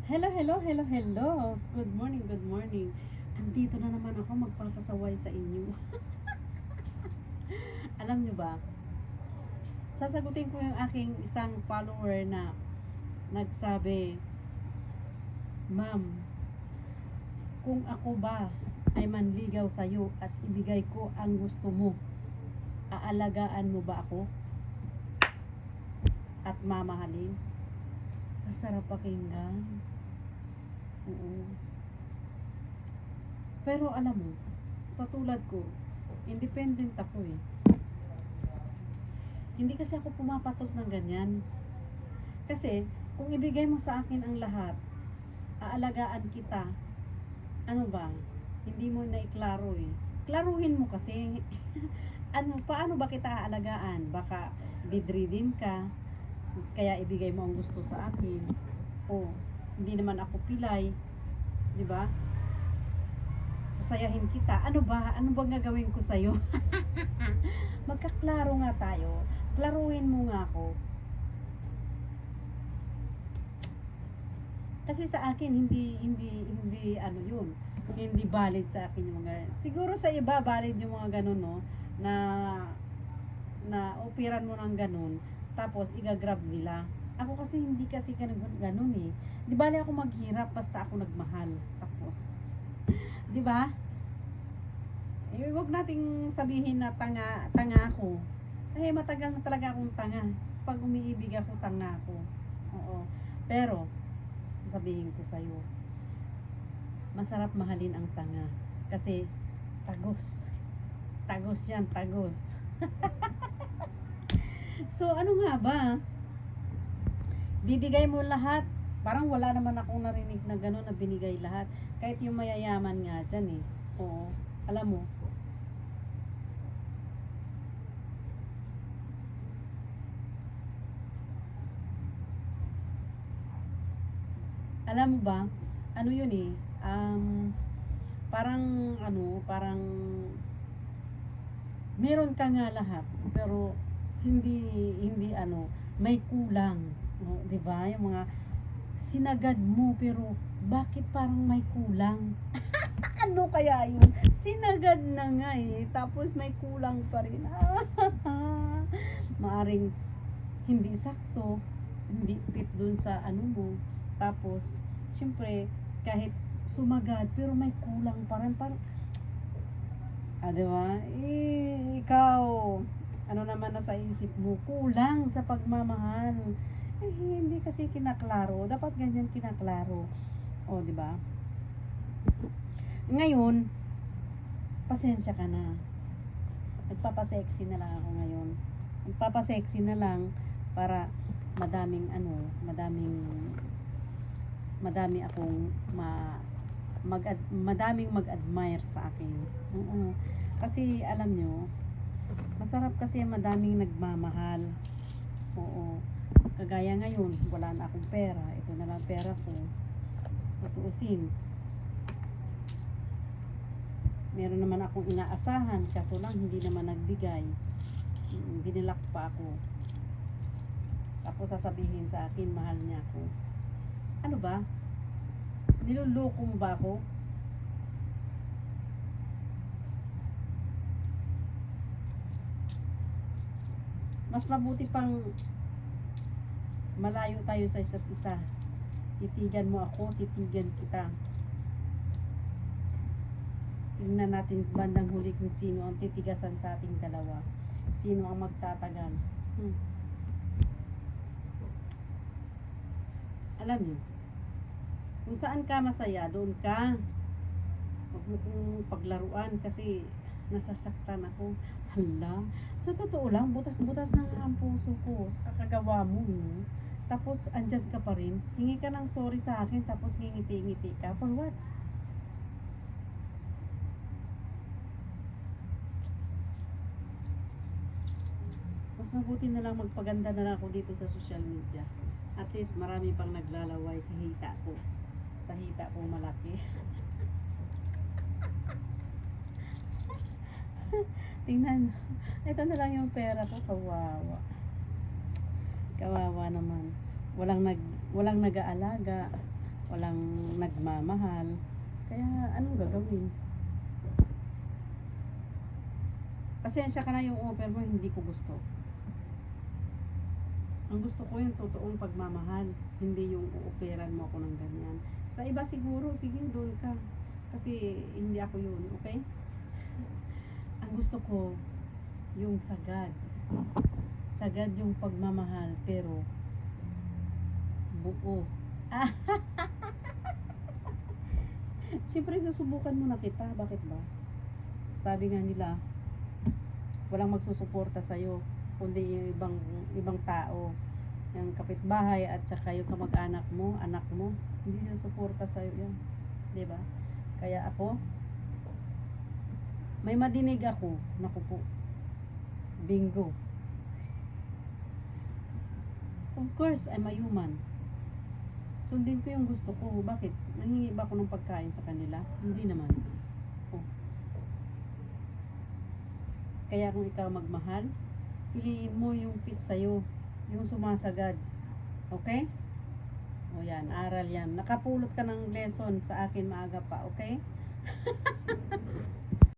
Hello, hello, hello, hello. Good morning, good morning. Andito na naman ako magpapasaway sa inyo. Alam nyo ba, sasagutin ko yung aking isang follower na nagsabi, Ma'am, kung ako ba ay manligaw sa'yo at ibigay ko ang gusto mo, aalagaan mo ba ako at mamahalin? Masarap pakinggan. Oo. Pero alam mo, sa tulad ko, independent ako eh. Hindi kasi ako pumapatos ng ganyan. Kasi, kung ibigay mo sa akin ang lahat, aalagaan kita, ano ba? Hindi mo na iklaro eh. Klaruhin mo kasi. Paano ba kita aalagaan? Baka bedridden ka, kaya ibigay mo ang gusto sa akin. O, hindi naman ako pilay, di ba? Pasayahin kita. Ano ba? Ano bang gagawin ko sa'yo? Magkaklaro nga tayo. Klaruhin mo nga ako. Kasi sa akin hindi ano 'yun. Hindi valid sa akin yung mga. Siguro sa iba valid yung mga ganun no na operan mo ng ganun tapos igagrab nila. Ako kasi hindi kasi ganun eh. Di bali ako maghirap basta ako nagmahal. Tapos, di ba? Huwag nating sabihin na tanga ako. Matagal na talaga akong tanga. Pag umiibig ako, tanga ako. Oo. Pero, sabihin ko sa'yo, masarap mahalin ang tanga. Kasi, tagos. Tagos yan, tagos. So, ano nga ba? Bibigay mo lahat. Parang wala naman akong narinig na gano'n na binigay lahat. Kahit yung mayayaman nga dyan eh. Oo. Alam mo, alam mo ba, ano yun eh, parang, parang, meron ka nga lahat, pero, hindi may kulang, no? 'Di ba? Yung mga, sinagad mo, pero, bakit parang may kulang? Ano kaya yun? Sinagad na nga eh, tapos may kulang pa rin. Maaring, hindi sakto, hindi fit dun sa ano mo. Tapos, syempre, kahit sumagad, pero may kulang pa rin. Parang, diba? Ikaw, ano naman na sa isip mo? Kulang sa pagmamahal. Hindi kasi kinaklaro. Dapat ganyan kinaklaro. O, diba? Ngayon, pasensya ka na. Nagpapasexy na lang ako ngayon. Nagpapasexy na lang para madaming madami akong madaming mag-admire sa akin. Oo. Kasi alam nyo, masarap kasi madaming nagmamahal. Oo. Kagaya ngayon, wala na akong pera. Ito na lang pera ko. Tutuusin. Meron naman akong inaasahan, kaso lang hindi naman nagbigay. Binilak pa ako. Tapos sasabihin sa akin, mahal niya ako. Ano ba? Niluloko mo ba ako? Mas mabuti pang malayo tayo sa isa't isa. Titigan mo ako, titigan kita. Tingnan natin bandang huli kung sino ang titigasan sa ating dalawa. Sino ang magtatagal. Alam niyo, kung saan ka masaya, doon ka. Huwag mo kong paglaruan kasi nasasaktan ako. Hala, so totoo lang, butas-butas na nga ang puso ko sa kakagawa mo. No? Tapos, andyan ka pa rin. Hingi ka ng sorry sa akin, tapos ngingiti-ngiti ka. For what? Mas mabuti na lang magpaganda na lang ako dito sa social media. At least marami pang naglalaway sa hita ko. Sa hita ko malaki. Tingnan. Ito na lang yung pera ko. Kawawa. Kawawa naman. Walang nag-aalaga. walang nagmamahal. Kaya anong gagawin? Pasensya ka na, yung offer mo hindi ko gusto. Ang gusto ko yung totoong pagmamahal, hindi yung uoperan mo ako ng ganyan. Sa iba siguro, sige doon ka. Kasi hindi ako yun, okay? Ang gusto ko, yung sagad. Sagad yung pagmamahal, pero buo. Siyempre susubukan mo na kita, bakit ba? Sabi nga nila, walang magsusuporta sa'yo, kundi yung ibang tao, yung kapitbahay at saka yung kamag-anak mo, anak mo, hindi susuporta sa'yo yan, 'di ba? Kaya ako, may madinig ako, naku po, bingo. Of course, I'm a human. Sundin ko yung gusto ko. Bakit? Nanghingi ba ako ng pagkain sa kanila? Hindi naman. Oh. Kaya kung ikaw magmahal, piliin mo yung fit sa'yo, yung sumasagad. Okay? O yan, aral yan. Nakapulot ka ng lesson sa akin maaga pa, okay?